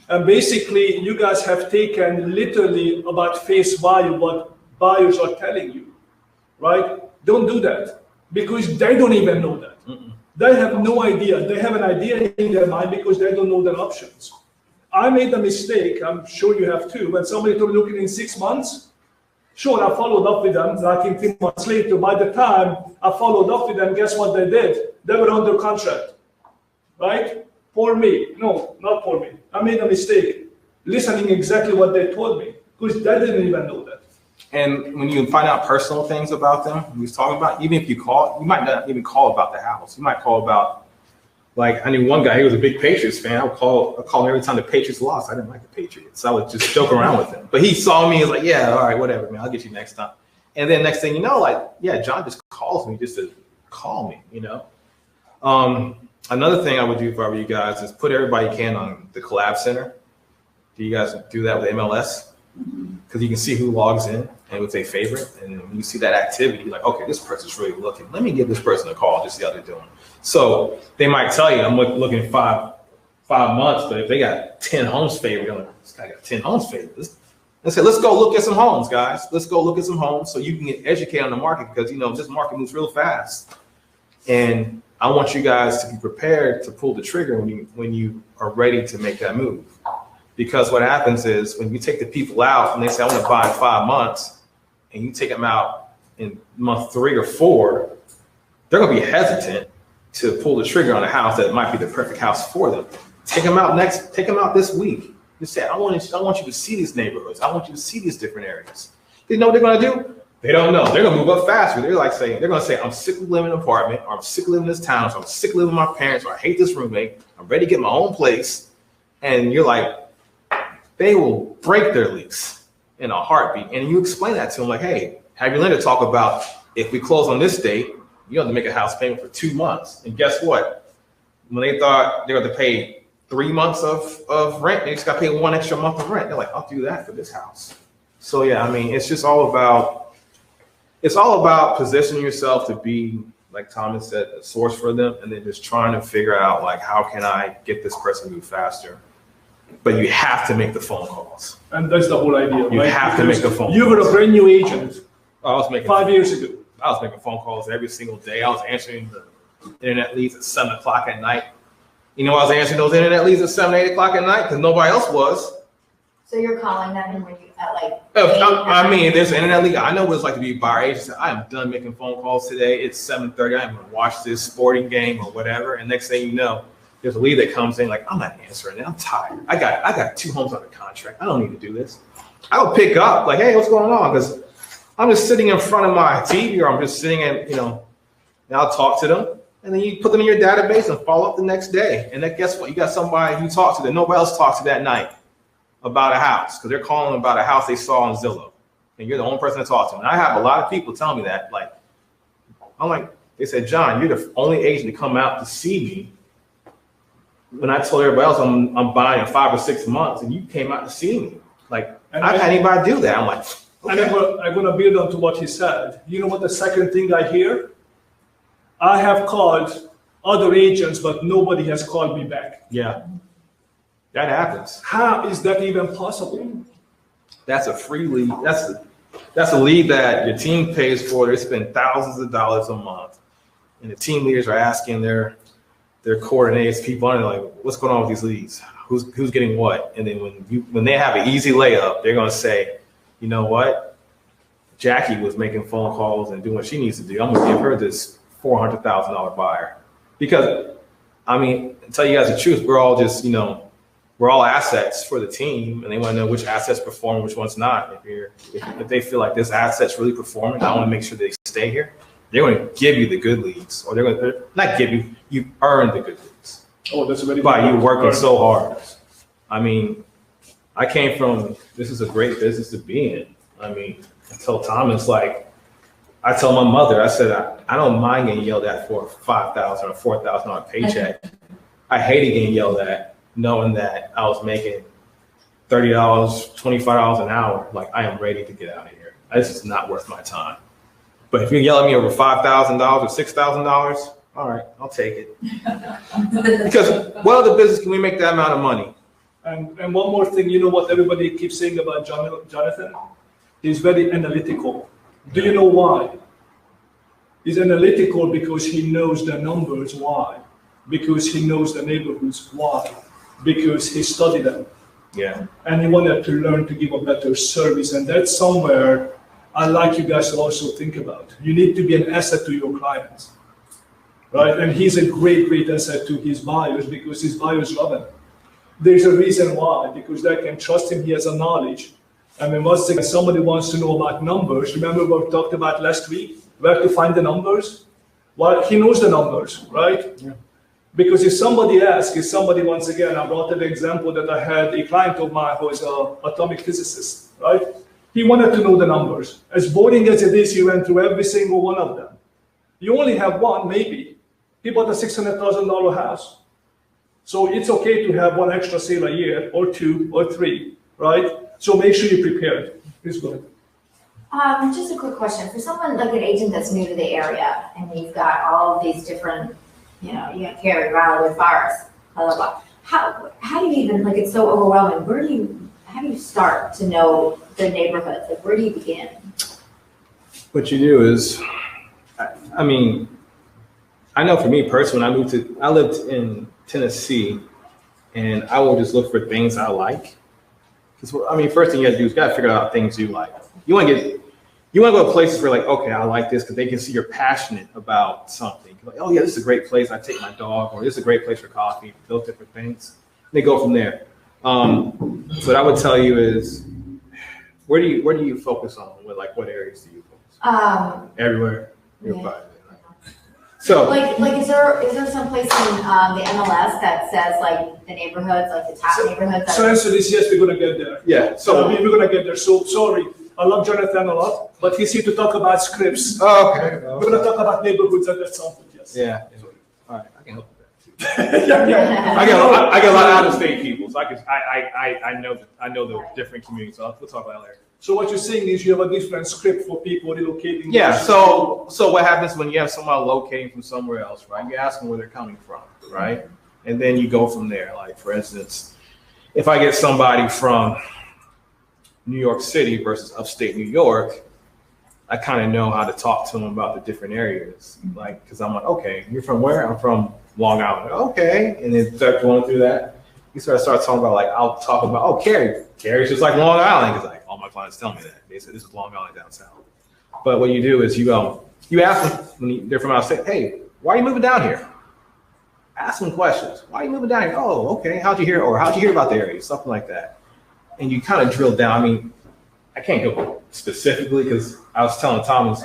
And basically, you guys have taken literally about face value what buyers are telling you, right? Don't do that because they don't even know that. They have no idea. They have an idea in their mind because they don't know their options. I made the mistake, I'm sure you have too, when somebody told me looking in 6 months, Sure, I followed up with them, like in 3 months later. By the time I followed up with them, guess what they did? They were under contract, right? For me. No, not for me. I made a mistake, listening exactly what they told me, because they didn't even know that. And when you find out personal things about them, we was talking about, even if you call, you might not even call about the house. You might call about, like, I knew one guy, he was a big Patriots fan. I would call him every time the Patriots lost. I didn't like the Patriots. I would just joke around with him. But he saw me and was like, yeah, all right, whatever, man, I'll get you next time. And then next thing you know, like, yeah, John just calls me just to call me, you know? Another thing I would do if I were you guys is put everybody you can on the collab center. Do you guys do that with MLS? Because you can see who logs in and would say favorite. And when you see that activity, you're like, okay, this person's really looking. Let me give this person a call, just see how they're doing. So they might tell you, I'm looking at five months, but if they got 10 homes favored, you're like, this guy got 10 homes favored. Let's say, let's go look at some homes, guys. Let's go look at some homes so you can get educated on the market, because, you know, this market moves real fast. And I want you guys to be prepared to pull the trigger when you are ready to make that move. Because what happens is when you take the people out and they say, I want to buy in 5 months, and you take them out in month 3 or 4, they're going to be hesitant to pull the trigger on a house that might be the perfect house for them. Take them out this week. Just say, I want you to see these neighborhoods. I want you to see these different areas. You know what they're going to do? They don't know. They're going to move up faster. They're going to say, I'm sick of living in an apartment, or I'm sick of living in this town, or I'm sick of living with my parents, or I hate this roommate. I'm ready to get my own place. And you're like, they will break their lease in a heartbeat. And you explain that to them like, hey, have your lender talk about, if we close on this date, you have to make a house payment for 2 months. And guess what? When they thought they were going to pay 3 months of rent, they just got to pay 1 extra month of rent. They're like, I'll do that for this house. So yeah, I mean, it's just all about positioning yourself to be, like Thomas said, a source for them, and then just trying to figure out, like, how can I get this person to move faster? But you have to make the phone calls. And that's the whole idea. You have to make the phone calls. You were a brand new agent. I was making 5 years ago. I was making phone calls every single day. I was answering the internet leads at 7 o'clock at night. You know, I was answering those internet leads at 7, 8 o'clock at night because nobody else was. So you're calling them when you at like. I mean, there's an internet league. I know what it's like to be a buyer agent. I am done making phone calls today. It's 7:30. I'm gonna watch this sporting game or whatever. And next thing you know, there's a lead that comes in like, I'm not answering it. I'm tired. I got 2 homes under contract. I don't need to do this. I would pick up like, hey, what's going on? Because I'm just sitting in front of my TV, or I'm just sitting and, you know, and I'll talk to them. And then you put them in your database and follow up the next day. And then guess what? You got somebody you talk to that nobody else talked to that night about a house, because they're calling about a house they saw on Zillow. And you're the only person to talk to. And I have a lot of people tell me that. Like, I'm like, they said, John, you're the only agent to come out to see me when I told everybody else I'm buying in 5 or 6 months, and you came out to see me. Like, I've had anybody do that. I'm like, okay. I'm going to build on to what he said. You know what the second thing I hear? I have called other agents, but nobody has called me back. Yeah, that happens. How is that even possible? That's a free lead. That's a lead that your team pays for. They spend thousands of dollars a month, and the team leaders are asking their coordinates, people, and they're like, what's going on with these leads? Who's getting what? And then when they have an easy layup, they're going to say, you know what? Jackie was making phone calls and doing what she needs to do. I'm going to give her this $400,000 buyer. Because, I mean, to tell you guys the truth, we're all just, you know, we're all assets for the team, and they want to know which assets perform, which ones not. If they feel like this asset's really performing, I want to make sure they stay here. They're going to give you the good leads, or they're going to not give you. You earn the good leads. Oh, that's really by you working so hard. I mean, I came from, this is a great business to be in. I mean, I tell Thomas, like, I tell my mother, I said, I don't mind getting yelled at for a $5,000 or $4,000 paycheck. I hated getting yelled at, knowing that I was making $30, $25 an hour. Like, I am ready to get out of here. This is not worth my time. But if you yell at me over $5,000 or $6,000, all right, I'll take it. Because what other business can we make that amount of money? And one more thing, you know what everybody keeps saying about Jonathan? He's very analytical. Do you know why? He's analytical because he knows the numbers. Why? Because he knows the neighborhoods. Why? Because he studied them. Yeah. And he wanted to learn to give a better service. And that's somewhere I'd like you guys to also think about. You need to be an asset to your clients, right? And he's a great asset to his buyers because his buyers love him. There's a reason why, because they can trust him, he has a knowledge. I mean, once again, somebody wants to know about numbers. Remember what we talked about last week? Where to find the numbers? Well, he knows the numbers, right? Yeah. Because if somebody asks, once again, I brought an example that I had a client of mine who is an atomic physicist, right? He wanted to know the numbers. As boring as it is, he went through every single one of them. You only have one, maybe. He bought a $600,000 house. So it's okay to have one extra sale a year, or two, or three, right? So make sure you're prepared. Please go ahead. Just a quick question. For someone like an agent that's new to the area and you've got all of these different, you got carry around with bars, blah, blah, blah. How do you even, like, it's so overwhelming. How do you start to know the neighborhoods? Like, where do you begin? What you do is, I mean, I know for me personally, I lived in Tennessee, and I will just look for things I like. Because, I mean, first thing you have to do is got to figure out things you like. You want to go to places where, like, okay, I like this because they can see you're passionate about something. Like, oh yeah, this is a great place. I take my dog, or this is a great place for coffee. Those different things. They go from there. So what I would tell you is, where do you focus on? What areas do you focus on? Everywhere. You're Yeah. fine. So, like is there some place in the MLS that says like the neighborhoods, like the top neighborhoods? So answer this, yes, we're gonna get there. yeah. So, We're gonna get there. So sorry, I love Jonathan a lot, but he's here to talk about scripts. oh, okay. We're gonna talk about neighborhoods at that some point, yes. Yeah. All right. I can help with that too. Yeah. I get a lot of out-of-state people, so I know the different communities. So we'll talk about that later. So what you're saying is you have a different script for people relocating. Yeah. So what happens when you have someone locating from somewhere else, right? You ask them where they're coming from, right? And then you go from there. Like, for instance, if I get somebody from New York City versus upstate New York, I kind of know how to talk to them about the different areas. Like, because I'm like, okay, you're from where? I'm from Long Island. Okay. And then start going through that. You start talking about, like, I'll talk about, oh, Cary's just like Long Island. Because, like, all my clients tell me that. They said, this is Long Island down south. But what you do is you ask them when they're from out of state, hey, why are you moving down here? Ask them questions. Why are you moving down here? Oh, okay. How'd you hear about the area? Something like that. And you kind of drill down. I mean, I can't go specifically because I was telling Thomas,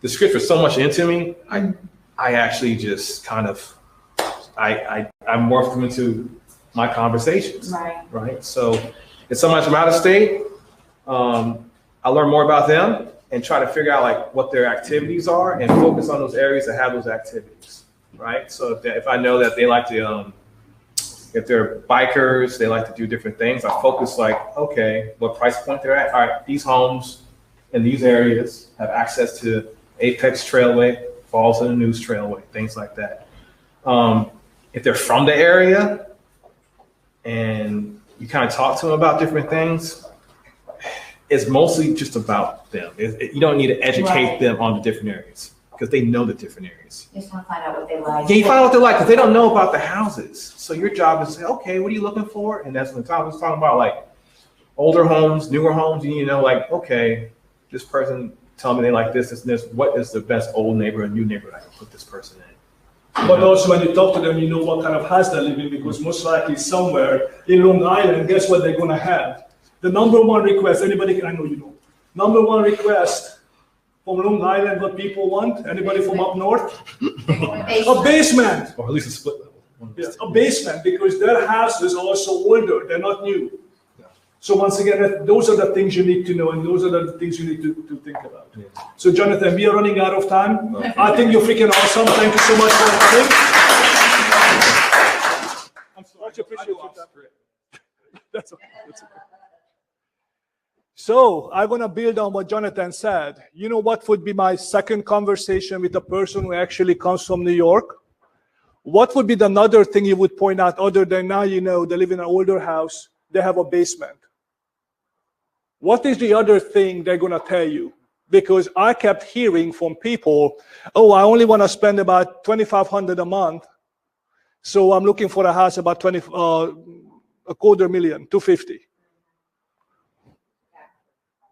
the scripts are so much into me. I actually just kind of, I morphed them into my conversations. Right. So if someone's from out of state, I learn more about them and try to figure out like what their activities are and focus on those areas that have those activities. Right. So if I know that they like to, if they're bikers, they like to do different things. I focus like, okay, what price point they're at. All right, these homes in these areas have access to Apex Trailway, Falls in the News Trailway, things like that. If they're from the area and you kind of talk to them about different things, it's mostly just about them. You don't need to educate them on the different areas because they know the different areas. You just want to find out what they like. Yeah, you find out what they like because they don't know about the houses. So your job is to say, okay, what are you looking for? And that's when Tom was talking about like older homes, newer homes. You need to know like, okay, this person tell me they like this, and this. What is the best old neighborhood, new neighborhood I can put this person in? But also when you talk to them, you know what kind of house they're living because most likely somewhere in Long Island, guess what they're gonna have? The number one request, anybody can, I know you know. Number one request from Long Island, what people want? Anybody from up north? A basement. Or at least a split level. Yeah, a basement because their houses are also older, they're not new. So once again, those are the things you need to know and those are the things you need to think about. Yeah. So Jonathan, we are running out of time. I think you're freaking awesome. Thank you so much for coming. I'm so much appreciate that. That's okay. That's okay. So I'm going to build on what Jonathan said. You know what would be my second conversation with a person who actually comes from New York? What would be the another thing you would point out other than now you know they live in an older house, they have a basement? What is the other thing they're going to tell you? Because I kept hearing from people, oh, I only want to spend about $2,500 a month. So I'm looking for a house about $250,000, $250,000.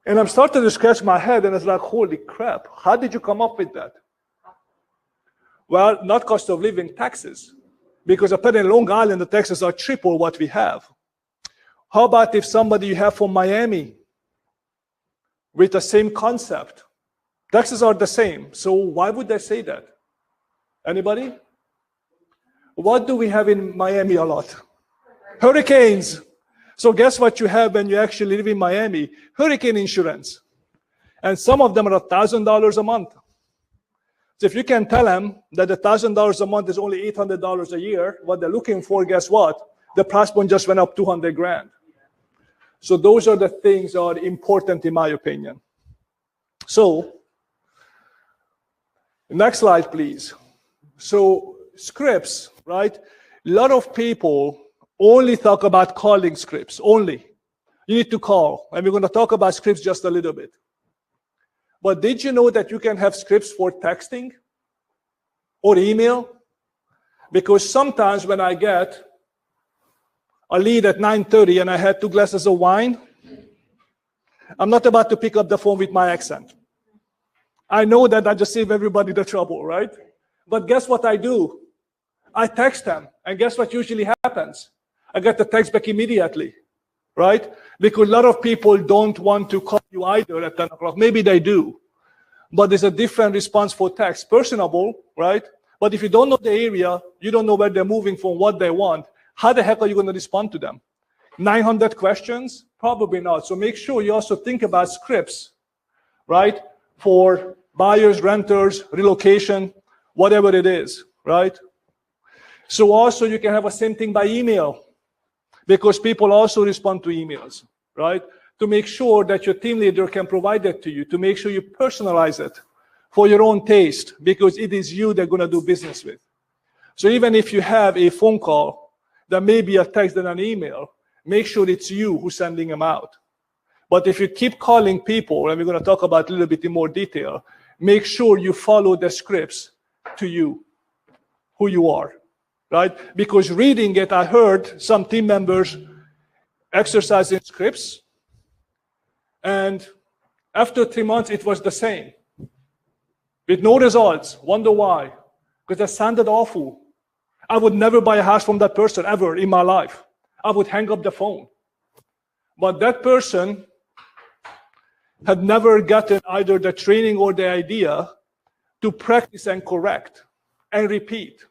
And I'm starting to scratch my head, and it's like, holy crap, how did you come up with that? Well, not cost of living, taxes. Because apparently in Long Island, the taxes are triple what we have. How about if somebody you have from Miami with the same concept? Taxes are the same, so why would they say that? Anybody? What do we have in Miami a lot? Hurricanes. So guess what you have when you actually live in Miami? Hurricane insurance. And some of them are $1,000 a month. So if you can tell them that the $1,000 a month is only $800 a year, what they're looking for, guess what? The price point just went up 200 grand. So those are the things that are important in my opinion. So, next slide, please. So scripts, right? A lot of people only talk about calling scripts, only. You need to call, and we're going to talk about scripts just a little bit. But did you know that you can have scripts for texting or email? Because sometimes when I get a lead at 9:30 and I had 2 glasses of wine, I'm not about to pick up the phone with my accent. I know that I just save everybody the trouble, right? But guess what I do? I text them, and guess what usually happens? I get the text back immediately, right? Because a lot of people don't want to call you either at 10 o'clock. Maybe they do, but there's a different response for text. Personable, right? But if you don't know the area, you don't know where they're moving from, what they want, how the heck are you going to respond to them? 900 questions? Probably not. So make sure you also think about scripts, right? For buyers, renters, relocation, whatever it is, right? So also you can have the same thing by email, because people also respond to emails, right? To make sure that your team leader can provide that to you, to make sure you personalize it for your own taste, because it is you they're going to do business with. So even if you have a phone call that may be a text and an email, make sure it's you who's sending them out. But if you keep calling people, and we're going to talk about it a little bit in more detail, make sure you follow the scripts to you, who you are, right? Because reading it, I heard some team members exercising scripts, and after 3 months, it was the same, with no results. Wonder why? Because that sounded awful. I would never buy a house from that person ever in my life. I would hang up the phone. But that person had never gotten either the training or the idea to practice and correct and repeat.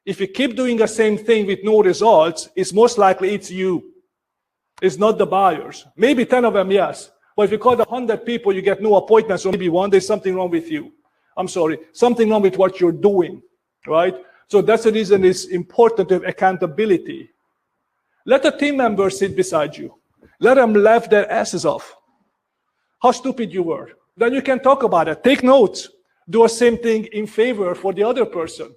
If you keep doing the same thing with no results, it's most likely it's you. It's not the buyers. Maybe 10 of them, yes. But if you call 100 people, you get no appointments, or maybe one, there's something wrong with you. I'm sorry, something wrong with what you're doing, right? So that's the reason it's important to have accountability. Let a team member sit beside you. Let them laugh their asses off. How stupid you were. Then you can talk about it. Take notes. Do the same thing in favor for the other person,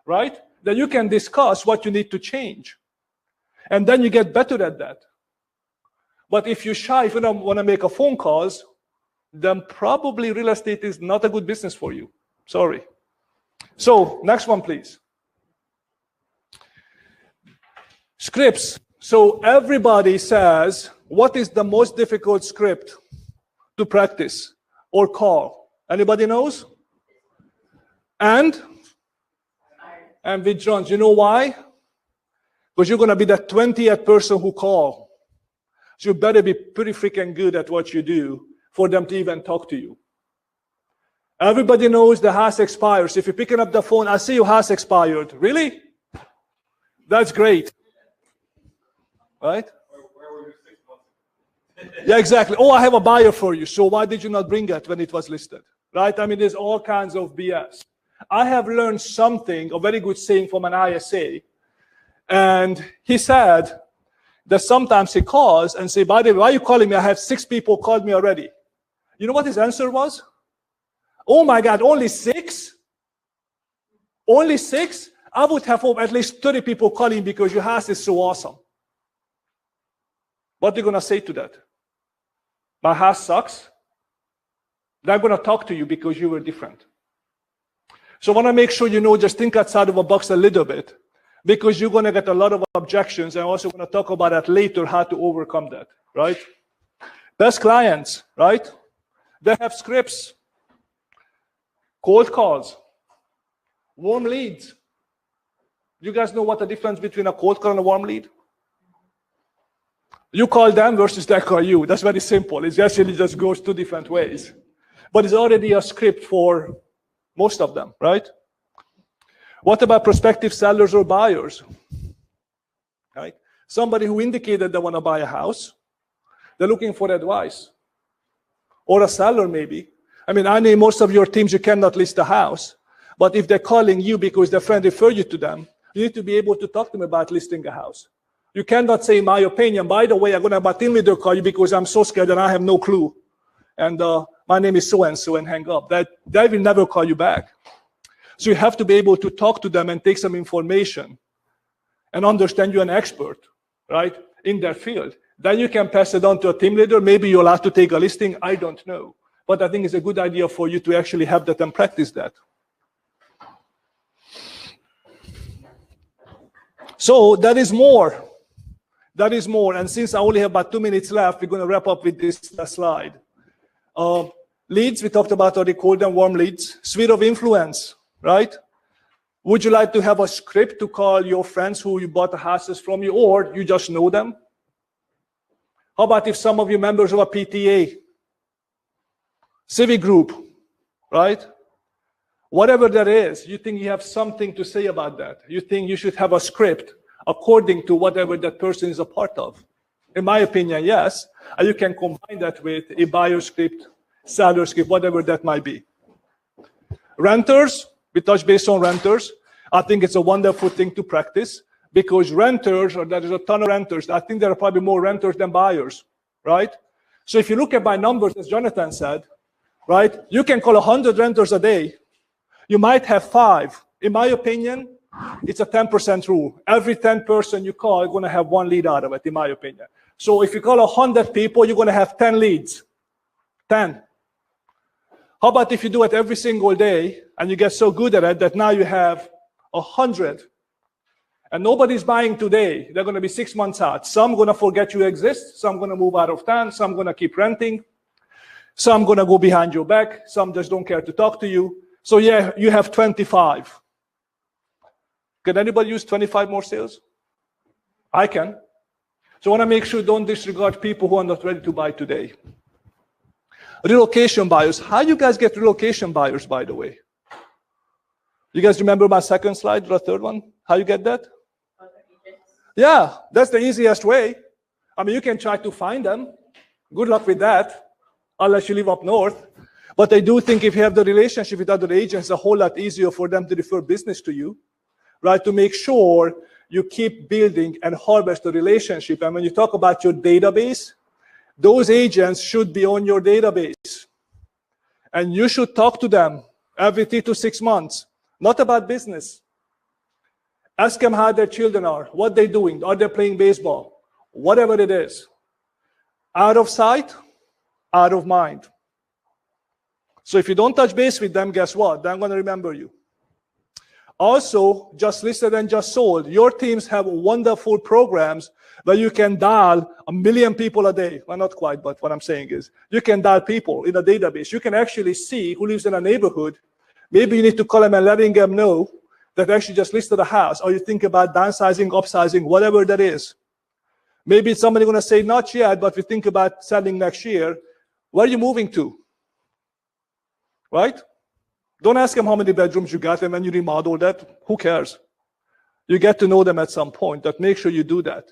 right? Then you can discuss what you need to change. And then you get better at that. But if you're shy, if you don't want to make a phone calls, then probably real estate is not a good business for you. Sorry. So next one, please. Scripts. So everybody says, what is the most difficult script to practice or call? Anybody knows? And withdrawals. You know why? Because you're going to be the 20th person who call. So you better be pretty freaking good at what you do for them to even talk to you. Everybody knows the house expires. If you're picking up the phone, I see your house expired. Really? That's great. Right? Where were you 6 months ago? Yeah, exactly. Oh, I have a buyer for you. So why did you not bring it when it was listed? Right? I mean, there's all kinds of BS. I have learned something, a very good saying from an ISA. And he said that sometimes he calls and say, by the way, why are you calling me? I have 6 people called me already. You know what his answer was? Oh my God, only 6? Only 6? I would have at least 30 people calling because your house is so awesome. What are you going to say to that? My house sucks? They're going to talk to you because you were different. So I want to make sure you know, just think outside of the box a little bit, because you're going to get a lot of objections, and I'm also going to talk about that later, how to overcome that, right? Best clients, right? They have scripts, cold calls, warm leads. You guys know what the difference between a cold call and a warm lead? You call them versus they call you. That's very simple. It actually just goes two different ways. But it's already a script for most of them, right? What about prospective sellers or buyers? Right? Somebody who indicated they want to buy a house, they're looking for advice. Or a seller maybe. I mean, I know most of your teams, you cannot list a house. But if they're calling you because their friend referred you to them, you need to be able to talk to them about listing a house. You cannot say, in my opinion, by the way, I'm going to have a team leader call you because I'm so scared and I have no clue. And my name is so-and-so, and hang up. They will never call you back. So you have to be able to talk to them and take some information and understand you're an expert, right, in their field. Then you can pass it on to a team leader. Maybe you're allowed to take a listing. I don't know. But I think it's a good idea for you to actually have that and practice that. So that is more. That is more. And since I only have about 2 minutes left, we're going to wrap up with this slide. Leads, we talked about already, cold and warm leads. Sphere of influence, right? Would you like to have a script to call your friends who you bought the houses from you, or you just know them? How about if some of you members of a PTA, civic group, right? Whatever that is, you think you have something to say about that. You think you should have a script according to whatever that person is a part of. In my opinion, yes. And you can combine that with a buyer script, seller script, whatever that might be. Renters, we touch base on renters. I think it's a wonderful thing to practice because renters, or there is a ton of renters, I think there are probably more renters than buyers, right? So if you look at my numbers, as Jonathan said, right, you can call 100 renters a day. You might have 5. In my opinion, it's a 10% rule. Every 10 person you call, you're going to have 1 lead out of it, in my opinion. So if you call 100 people, you're going to have 10 leads. 10. How about if you do it every single day and you get so good at it that now you have 100 and nobody's buying today? They're going to be 6 months out. Some going to forget you exist. Some going to move out of town. Some going to keep renting. Some going to go behind your back. Some just don't care to talk to you. So yeah, you have 25. Can anybody use 25 more sales? I can. So I want to make sure don't disregard people who are not ready to buy today. Relocation buyers. How you guys get relocation buyers, by the way? You guys remember my second slide, the third one? How you get that? Yeah, that's the easiest way. I mean, you can try to find them. Good luck with that, unless you live up north. But I do think if you have the relationship with other agents, it's a whole lot easier for them to refer business to you, right? To make sure you keep building and harvest the relationship. And when you talk about your database, those agents should be on your database. And you should talk to them every 3 to 6 months, not about business. Ask them how their children are, what they're doing, are they playing baseball, whatever it is. Out of sight, out of mind. So if you don't touch base with them, guess what? They're going to remember you. Also, just listed and just sold. Your teams have wonderful programs where you can dial 1 million people a day. Well, not quite, but what I'm saying is you can dial people in a database. You can actually see who lives in a neighborhood. Maybe you need to call them and letting them know that actually just listed a house, or you think about downsizing, upsizing, whatever that is. Maybe it's somebody going to say, not yet, but we think about selling next year. Where are you moving to? Right? Don't ask them how many bedrooms you got, and when you remodel that, who cares? You get to know them at some point, but make sure you do that.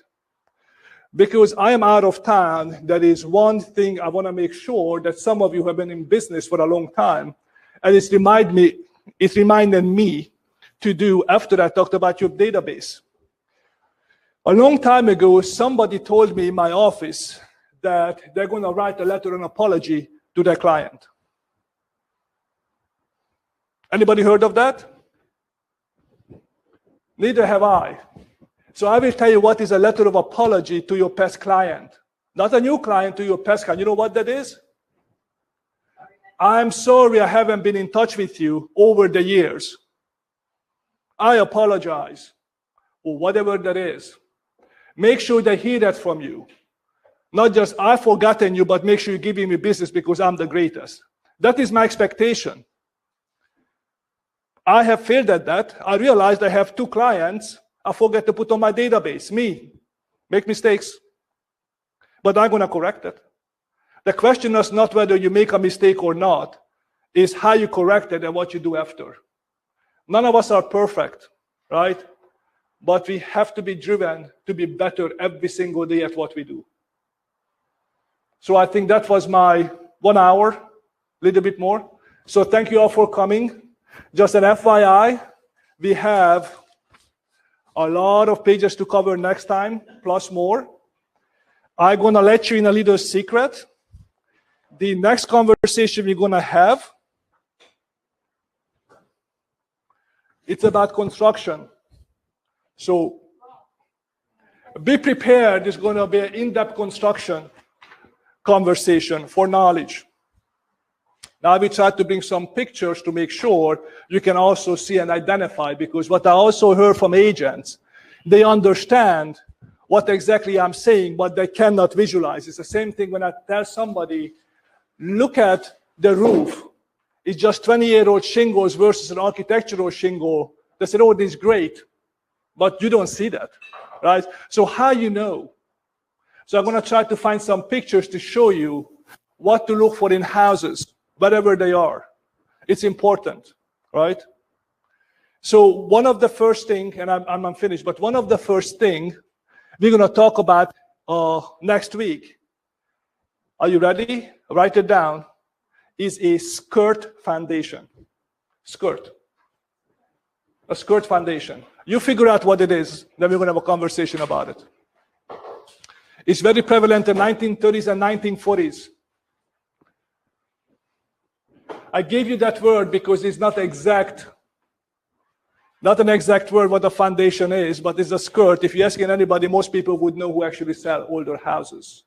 Because I am out of town, that is one thing I want to make sure that some of you have been in business for a long time, and it reminded me to do after I talked about your database. A long time ago, somebody told me in my office that they're going to write a letter of apology to their client. Anybody heard of that? Neither have I. So I will tell you what is a letter of apology to your past client. Not a new client, to your past client. You know what that is? I'm sorry I haven't been in touch with you over the years. I apologize, or whatever that is. Make sure they hear that from you. Not just I've forgotten you, but make sure you're giving me business because I'm the greatest. That is my expectation. I have failed at that. I realized I have 2 clients I forget to put on my database. Me, make mistakes. But I'm going to correct it. The question is not whether you make a mistake or not, is how you correct it and what you do after. None of us are perfect, right? But we have to be driven to be better every single day at what we do. So I think that was my 1 hour, a little bit more. So thank you all for coming. Just an FYI, we have a lot of pages to cover next time, plus more. I'm going to let you in a little secret. The next conversation we're going to have, it's about construction. So be prepared. It's going to be an in-depth construction conversation for knowledge. Now we try to bring some pictures to make sure you can also see and identify, because what I also heard from agents, they understand what exactly I'm saying, but they cannot visualize. It's the same thing when I tell somebody, look at the roof. It's just 20-year-old shingles versus an architectural shingle. They said, oh, this is great, but you don't see that, right? So how you know? So I'm going to try to find some pictures to show you what to look for in houses, wherever they are. It's important, right? So one of the first thing, and I'm finished, but one of the first thing we're going to talk about next week, are you ready? Write it down, is a skirt foundation. Skirt. A skirt foundation. You figure out what it is, then we're going to have a conversation about it. It's very prevalent in 1930s and 1940s. I gave you that word because it's not an exact word what a foundation is, but it's a skirt. If you're asking anybody, most people would know who actually sell older houses.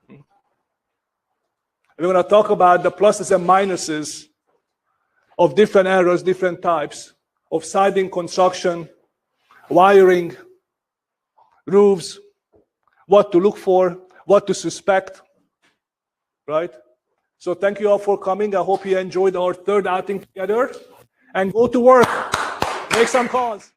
We're going to talk about the pluses and minuses of different eras, different types of siding, construction, wiring, roofs, what to look for, what to suspect, right? So thank you all for coming. I hope you enjoyed our third outing together. And go to work. Make some calls.